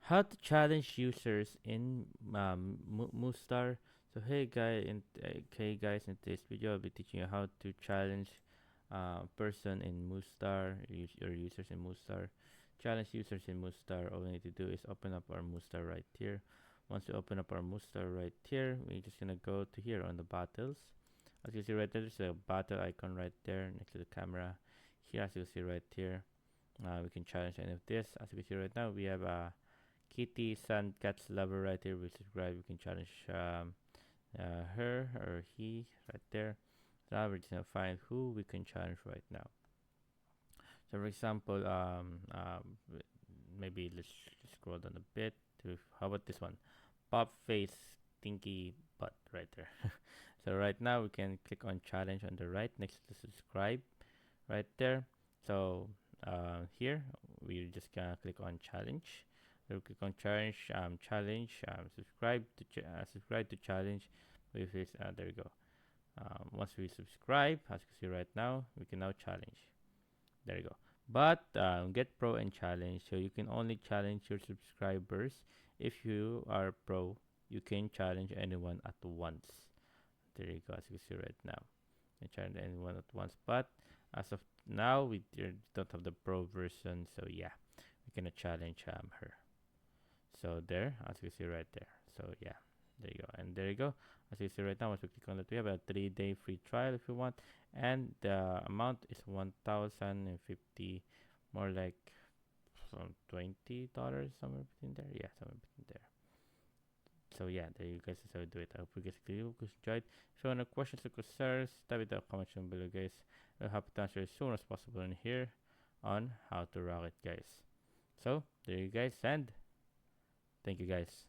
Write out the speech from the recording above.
How to challenge users in MuStar. So hey guys, in today's video I'll be teaching you how to challenge person in MuStar, your users in MuStar. Challenge users in MuStar. All we need to do is open up our MuStar right here. Once we open up our MuStar right here, we're just gonna go to here on the battles. As you see right there, there's a battle icon right there next to the camera. Here, as you see right here, we can challenge any of this. As you can see right now, we have a Kitty Sun Cats Lover right here. We subscribe. We can challenge her or he right there. Now we're just gonna find who we can challenge right now. So for example, maybe let's scroll down a bit. How about this one? Pop face stinky butt right there. So right now we can click on challenge on the right next to subscribe right there. So here we're just gonna click on challenge. So click on challenge, subscribe to challenge. With this, there you go. Once we subscribe, as you see right now, we can now challenge. There you go. But get pro and challenge, so you can only challenge your subscribers. If you are pro, you can challenge anyone at once. There you go, as you see right now. You can challenge anyone at once. But as of now, we don't have the pro version, so yeah, we cannot challenge her. So there, as you see right there. So yeah, there you go. And there you go. As you see right now, once we click on that, we have a 3-day free trial if you want. And the amount is 1,050, more like some $20, somewhere between there. Yeah, somewhere between there. So yeah, there you guys is how to do it. I hope you guys enjoyed. If you want questions or concerns, type it in the comment section below, guys. I'll have to answer as soon as possible in here on how to rock it, guys. So there you guys, and thank you guys.